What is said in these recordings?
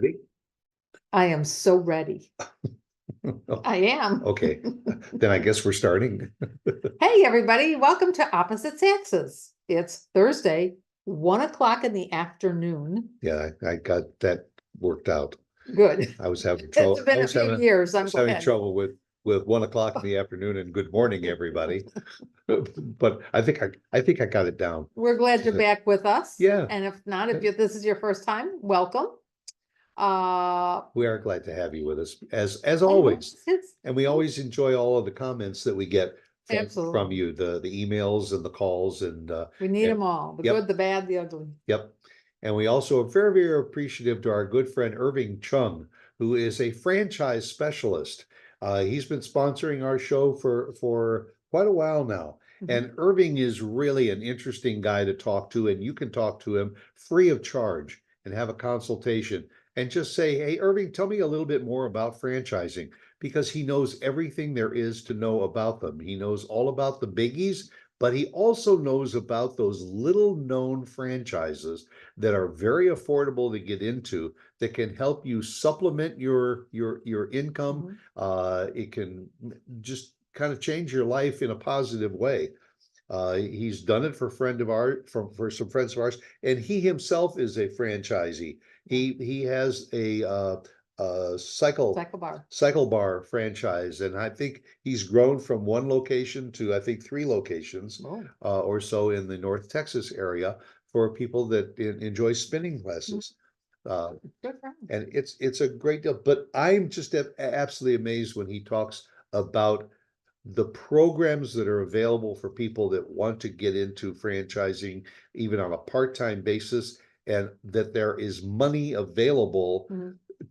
Ready? I am so ready. I am. Okay, then I guess we're starting. Hey, everybody, welcome to Opposite Saxes. It's Thursday, 1 o'clock in the afternoon. Yeah, I got that worked out. Good. I was having trouble. It's been a few years. I I'm was having glad. trouble with 1 o'clock in the afternoon and good morning, everybody. But I think I got it down. We're glad you're back with us. Yeah. And if not, if this is your first time, welcome. We are glad to have you with us, as always. It's And we always enjoy all of the comments that we get from absolutely you, the emails and the calls and we need them all, the Yep. good, the bad, the ugly. Yep. And we also are very, very appreciative to our good friend Irving Chung, who is a franchise specialist. He's been sponsoring our show for quite a while now. And Irving is really an interesting guy to talk to, and you can talk to him free of charge and have a consultation and just say, hey, Irving, tell me a little bit more about franchising, because he knows everything there is to know about them. He knows all about the biggies, but he also knows about those little known franchises that are very affordable to get into, that can help you supplement your income. It can just kind of change your life in a positive way. He's done it for for some friends of ours, and he himself is a franchisee. He has a cycle bar franchise, and I think he's grown from one location to I think 3 locations or so in the North Texas area for people that enjoy spinning classes. And it's a great deal. But I'm just absolutely amazed when he talks about the programs that are available for people that want to get into franchising, even on a part-time basis, and that there is money available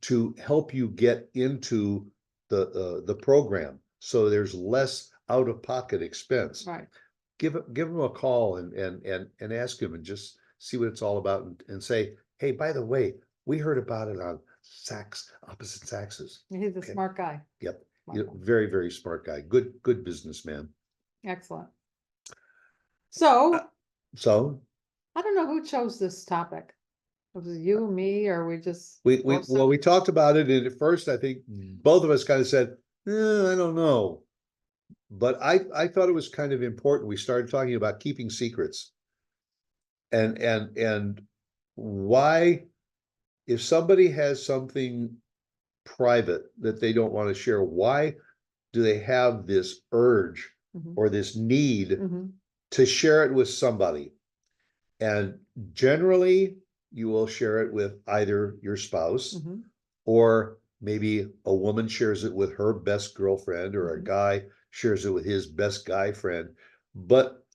to help you get into the program, so there's less out-of-pocket expense. Right. Give him a call and ask him and just see what it's all about, and say, hey, by the way, we heard about it on Opposite Saxes. He's a smart guy. Yep. Very, very smart guy. Good businessman. Excellent. So I don't know who chose this topic. Was it you, me, or we just we talked about it, and at first I think both of us kind of said, I don't know. But I thought it was kind of important. We started talking about keeping secrets. And why, if somebody has something private that they don't want to share, why do they have this urge or this need to share it with somebody? And generally you will share it with either your spouse, or maybe a woman shares it with her best girlfriend, or a guy shares it with his best guy friend. But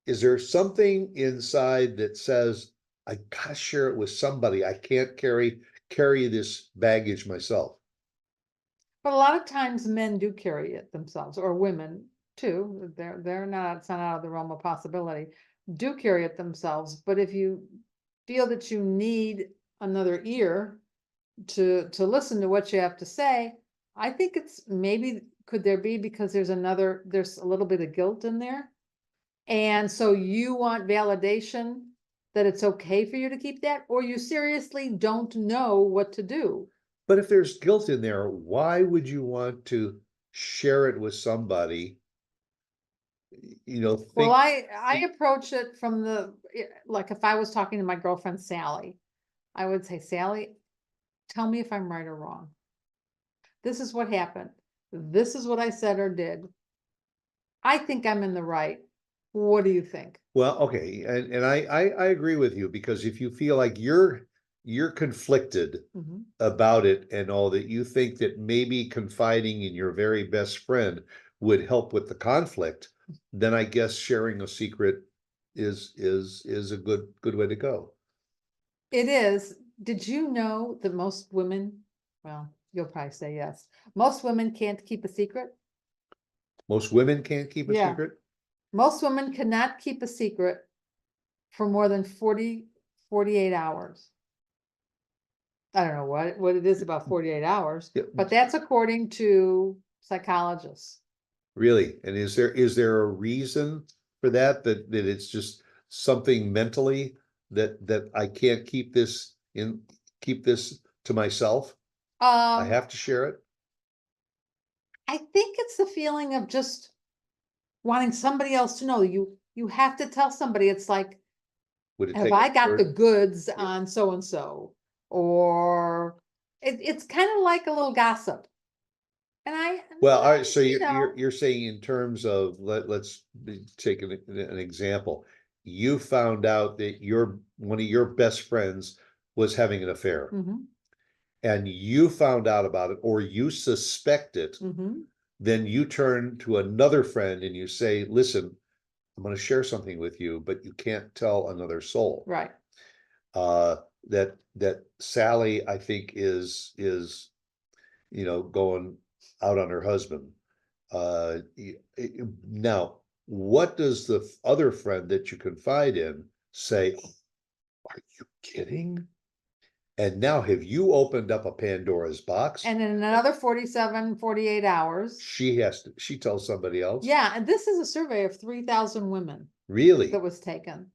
is there something inside that says, I gotta share it with somebody? I can't carry this baggage myself. But a lot of times men do carry it themselves, or women too. They're not, it's not out of the realm of possibility, do carry it themselves. But if you feel that you need another ear to listen to what you have to say, I think it's maybe, could there be, because there's a little bit of guilt in there. And so you want validation that it's okay for you to keep that, or you seriously don't know what to do. But if there's guilt in there, why would you want to share it with somebody? Well, I approach it from like, if I was talking to my girlfriend, Sally, I would say, Sally, tell me if I'm right or wrong. This is what happened. This is what I said or did. I think I'm in the right. What do you think? Well, okay. And I agree with you, because if you feel like you're conflicted about it and all that, you think that maybe confiding in your very best friend would help with the conflict, then I guess sharing a secret is a good way to go. It is. Did you know that most women, well, you'll probably say yes, most women can't keep a secret? Most women can't keep a secret? Most women cannot keep a secret for more than 48 hours. I don't know what it is about 48 hours, but that's according to psychologists. Really? And is there a reason for that it's just something mentally that I can't keep this to myself? I Um, have to share it? I think it's the feeling of just wanting somebody else to know. You have to tell somebody. It's like, Would it have take I a got the third? goods Yeah. on so and so? Or it's kind of like a little gossip. And Well, all right, so you know, you're saying in terms of let's take an example. You found out that one of your best friends was having an affair, mhm, and you found out about it, or you suspect it. mhm, Then you turn to another friend and you say, "Listen, I'm going to share something with you, but you can't tell another soul." right. That Sally, I think, is going out on her husband. Now, what does the other friend that you confide in say? Are you kidding? And now have you opened up a Pandora's box? And in another 47, 48 hours. She tells somebody else. Yeah, and this is a survey of 3,000 women that Really? was taken.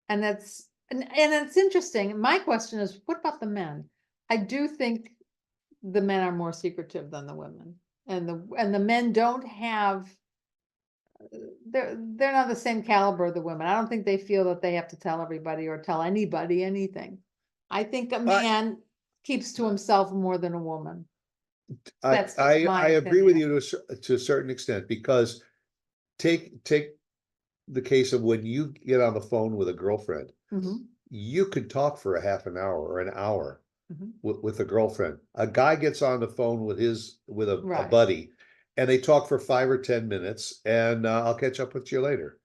And it's interesting. My question is, what about the men? I do think the men are more secretive than the women. And the men don't have, they're not the same caliber of the women. I don't think they feel that they have to tell everybody or tell anybody anything. I think a I man keeps to himself more than a woman. I That's just I, my I agree with opinion. you to a certain extent, because take the case of when you get on the phone with a girlfriend, Mhm, you could talk for a half an hour or an hour mhm. with a girlfriend. A guy gets on the phone with a Right. buddy, and they talk for 5 or 10 minutes, and I'll catch up with you later.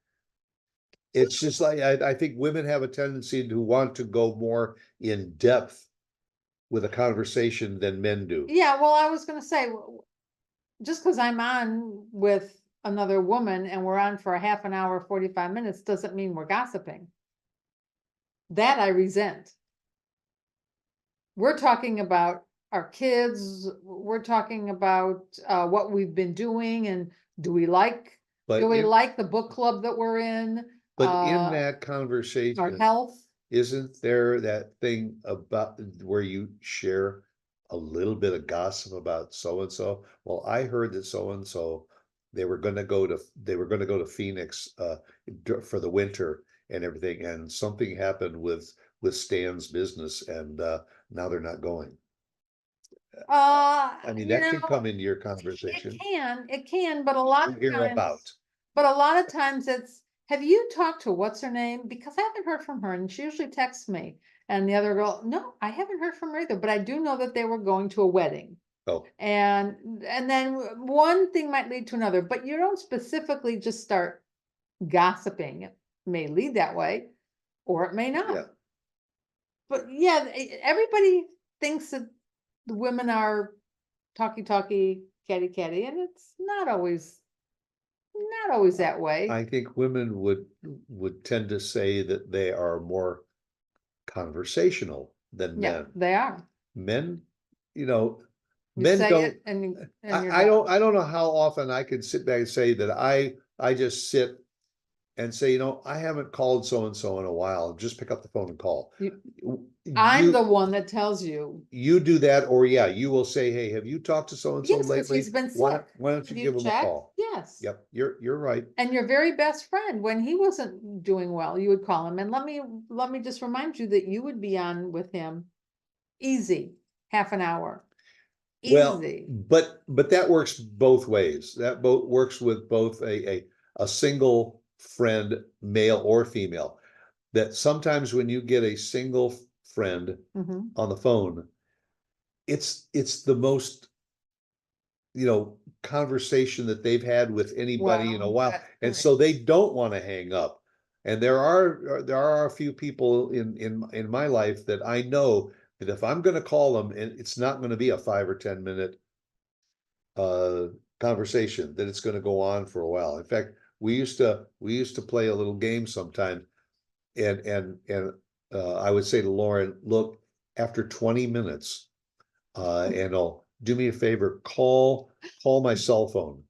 It's just like I think women have a tendency to want to go more in depth with a conversation than men do. Yeah, well, I was gonna say, just because I'm on with another woman and we're on for a half an hour, 45 minutes, doesn't mean we're gossiping. That I resent. We're talking about our kids, we're talking about what we've been doing, and do we like do But we in like the book club that we're in? but in Uh that our conversation, health. isn't there that thing about where you share a little bit of gossip about so and so? Well, I heard that so and so they were going to go to Phoenix for the winter and everything, and something happened with Stan's business, and now they're not going. I mean, You that know, can come into your it conversation. can, but a lot You of hear times, about. it's, have you talked to what's her name? Because I haven't heard from her, and she usually texts me. And the other girl, no, I haven't heard from her either, but I do know that they were going to a wedding. Oh, And then one thing might lead to another, but you don't specifically just start gossiping. It may lead that way, or it may not. yeah. But yeah, everybody thinks that the women are talky, catty, and it's not always that way. I think women would tend to say that they are more conversational than Yeah, men. they are. Men, you know, You men say it don't. and you're I done. don't. I don't know how often I can sit back and say that I just sit and say, I haven't called so and so in a while. Just pick up the phone and call. You, I'm the You one that tells you, you do that, or yeah, you will say, "Hey, have you talked to so and so yes, because lately? he's been Why sick. don't why don't you Have give you him a checked? call?" Yes. Yep, you're right. And your very best friend, when he wasn't doing well, you would call him. And let me just remind you that you would be on with him easy, half an hour. Well, Easy. but that works both ways. That both works with both a single friend, male or female. That sometimes when you get a single friend Mhm. on the phone, it's the most conversation that they've had with anybody in a Well, while, that's and right. so they don't want to hang up. And there are a few people in my life that I know that if I'm going to call them, and it's not going to be a 5 or 10 minute uh conversation, that it's going to go on for a while. In fact, we used to play a little game sometime, and I would say to Lauren, look, after 20 minutes, and I'll do me a favor, call my cell phone,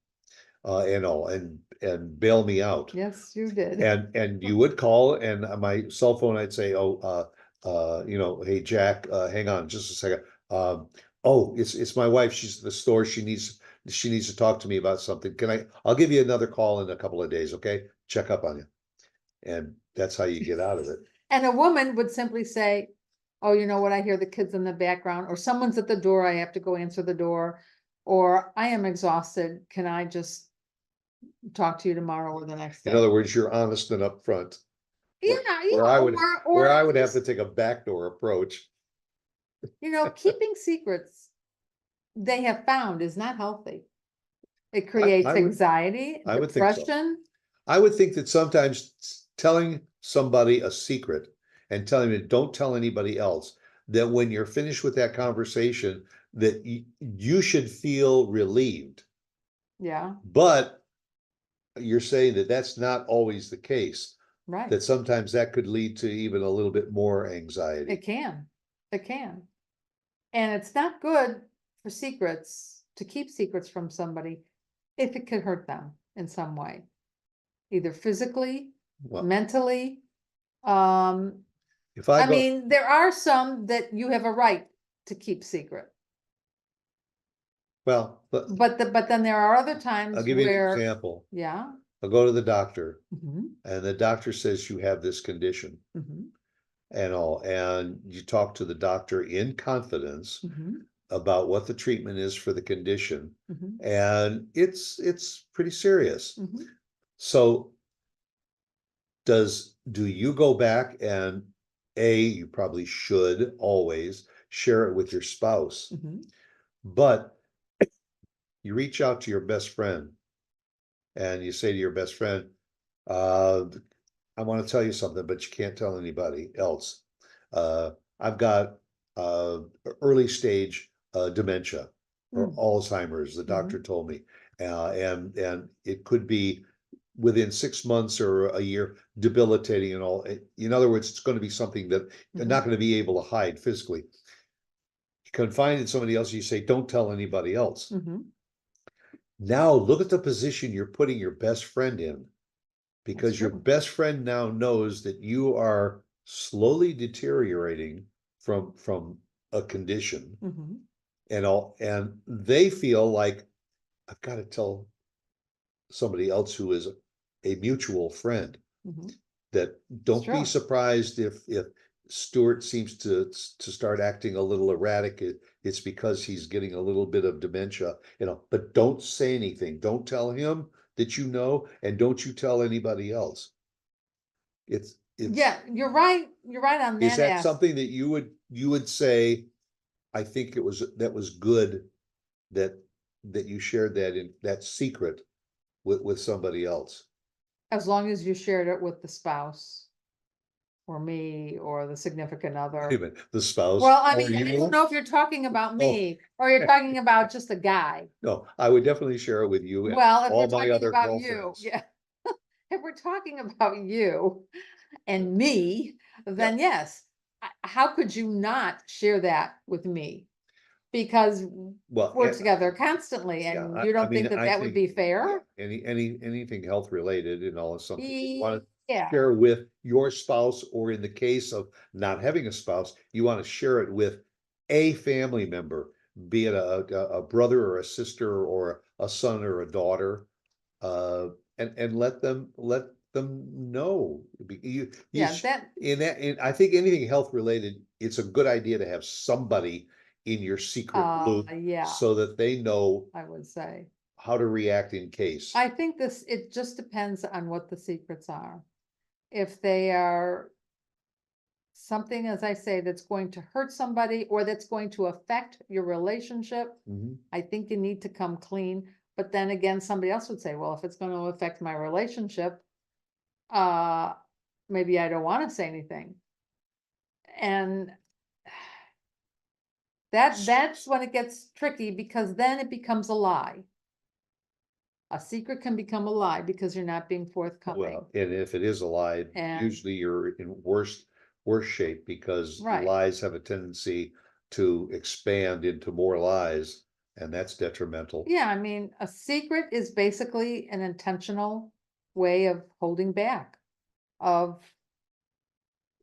and bail me out. Yes, you did. And you would call, and my cell phone, I'd say, oh, hey, Jack, hang on just a second. Oh, it's my wife. She's at the store. She needs to talk to me about something. I'll give you another call in a couple of days, okay? Check up on you. And that's how you get out of it. And a woman would simply say, oh, you know what, I hear the kids in the background, or someone's at the door, I have to go answer the door, or I am exhausted, can I just talk to you tomorrow or the next In day? other words, you're honest and upfront. Yeah, Where yeah, I would, or where I would have to just, take a backdoor approach. keeping secrets, they have found is not healthy. It I, creates I would, anxiety, I would think so. depression. I would think that sometimes telling somebody a secret and telling them don't tell anybody else, that when you're finished with that conversation, that you should feel relieved. Yeah, But you're saying that that's not always the case, right. that sometimes that could lead to even a little bit more anxiety. It can. It can. And it's not good for secrets to keep secrets from somebody if it could hurt them in some way, either physically, Well, mentally. if I I go, mean, there are some that you have a right to keep secret, well, but then there are other I'll times give you an where, example. yeah. I'll go to the doctor Mhm, and the doctor says you have this condition mhm, and all, and you talk to the doctor in confidence mhm, about what the treatment is for the condition, mhm, and it's pretty serious. mhm, So do you go back and you probably should always share it with your spouse, mhm. but you reach out to your best friend and you say to your best friend, uh, I want to tell you something, but you can't tell anybody else. Uh, I've got early stage dementia or Mm, Alzheimer's. The doctor mhm, told me, and it could be within 6 months or a year, debilitating and all. In other words, it's going to be something that you're mhm, not going to be able to hide physically. You confide in somebody else. You say, "Don't tell anybody else." mhm. Now look at the position you're putting your best friend in, That's because your true. best friend now knows that you are slowly deteriorating from a condition Mhm, and all, and they feel like I've got to tell somebody else who is a mutual friend. mhm. That It's don't be true. surprised if Stuart seems to start acting a little erratic. It's because he's getting a little bit of dementia, but don't say anything. Don't tell him that you know, and don't you tell anybody else. It's Yeah, you're right. You're right on is that that aspect. something that you would say, I think that was good that you shared that in that secret with somebody else. As long as you shared it with the spouse or me or the significant Wait a other. minute, the spouse Well, I or mean, I don't you? know if you're talking about Oh, me or you're talking about just a guy. no, I would definitely share it with you and Well, if we're all my talking other about you, girlfriends. yeah. If we're talking about you and me, Yeah, then yes. How could you not share that with me? Because well, we're together constantly yeah, and you I don't mean, think that I that would think, be yeah, fair? anything health related and all is something you want to Yeah, share with your spouse, or in the case of not having a spouse, you want to share it with a family member, be it a brother or a sister or a son or a daughter, and let them know. yeah, that, I think anything health related, it's a good idea to have somebody in your secret loop yeah, so that they know I would say. how to react in case. I think it just depends on what the secrets are. If they are something, as I say, that's going to hurt somebody or that's going to affect your relationship, Mhm. I think you need to come clean. But then again, somebody else would say, well, if it's going to affect my relationship, uh, maybe I don't want to say anything. And that's when it gets tricky because then it becomes a lie. A secret can become a lie because you're not being forthcoming. Well, and if it is a lie, And usually you're in worse shape, because right. lies have a tendency to expand into more lies, and that's detrimental. Yeah, I mean, a secret is basically an intentional way of holding back of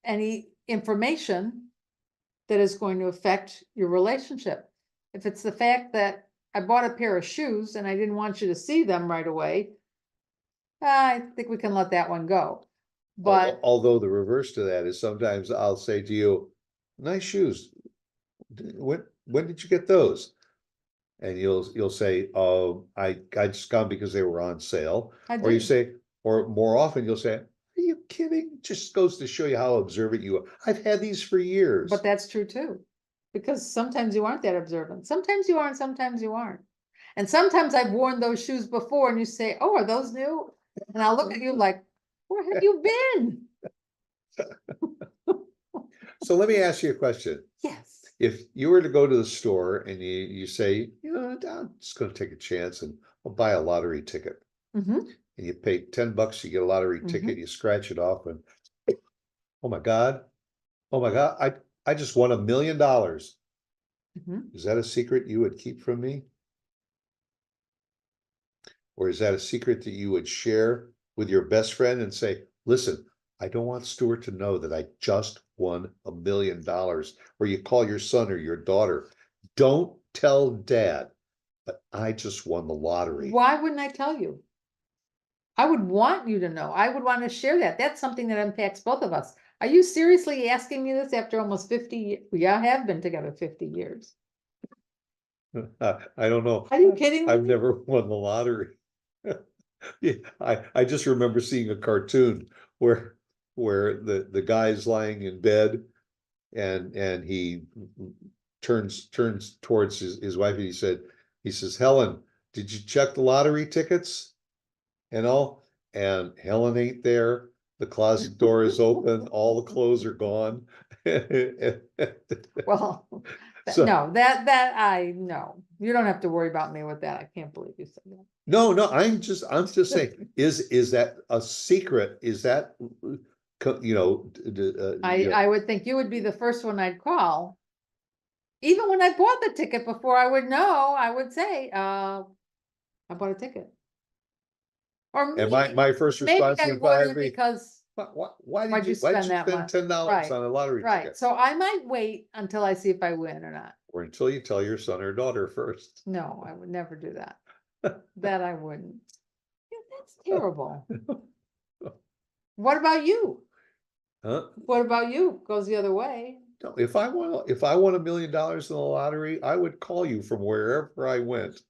any information that is going to affect your relationship. If it's the fact that I bought a pair of shoes and I didn't want you to see them right away, I think we can let that one go. But Although the reverse to that is sometimes I'll say to you, nice shoes. When did you get those? And you'll say, oh, I just got them because they were on sale. I Or you did. say, or more often you'll say, are you kidding? Just goes to show you how observant you are. I've had these for years. But that's true too, because sometimes you aren't that observant. Sometimes you are and sometimes you aren't. And sometimes I've worn those shoes before and you say, oh, are those new? And I'll look at you like, where have you been? So let me ask you a question. Yes. If you were to go to the store and you say, you know, I'm just gonna take a chance and I'll buy a lottery ticket. Mm-hmm. And you pay $10, you get a lottery ticket, you scratch it off and, oh my God, I just won $1 million. Mm-hmm. Is that a secret you would keep from me? Or is that a secret that you would share with your best friend and say, listen, I don't want Stuart to know that I just won $1 million. Or you call your son or your daughter, don't tell dad, but I just won the lottery. Why wouldn't I tell you? I would want you to know. I would want to share that. That's something that impacts both of us. Are you seriously asking me this after almost 50 years? We all have been together 50 years. I don't know. Are you kidding I've me? never won the lottery. Yeah, I just remember seeing a cartoon where the guy's lying in bed and he turns towards his wife and he says, Helen, did you check the lottery tickets? And all, and Helen ain't there. The closet door is open, all the clothes are gone. Well, So no, that I know. You don't have to worry about me with that. I can't believe you said that. no, I'm just saying, is that a secret? Is that you know, I would think you would be the first one I'd call. Even when I bought the ticket before I would know, I would say, I bought a ticket. Or and maybe, my first maybe response I would probably wouldn't be, because why why'd did you you spend that spend much? $10 Right, on a lottery right. ticket? So I might wait until I see if I win or not. Or until you tell your son or daughter first. No, I would never do that. That I wouldn't. Yeah, that's terrible. What about you? Huh? What about you? Goes the other way. No, if I won $1 million in the lottery, I would call you from wherever I went.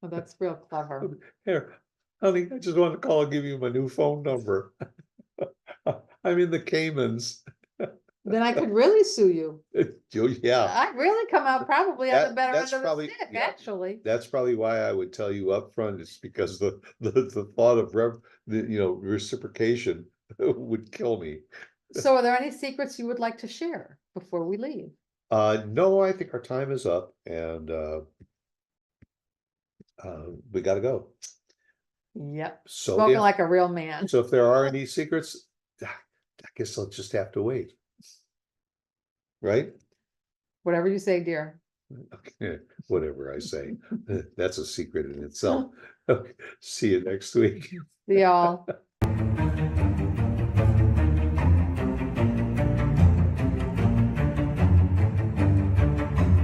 Oh, that's real clever. Here, honey, I just wanted to call and give you my new phone number. I'm in the Caymans. Then I could really sue you. Yeah, I'd really come out probably on the better end that's of the probably, stick, yeah, actually. that's probably why I would tell you up front. It's because the thought of reciprocation would kill me. So are there any secrets you would like to share before we leave? No, I think our time is up and we gotta go. Yep, So spoken if like a real man. so if there are any secrets, I guess I'll just have to wait. Right? Whatever you say, dear. Okay, whatever I say. That's a secret in itself. Okay, see you next week. See y'all.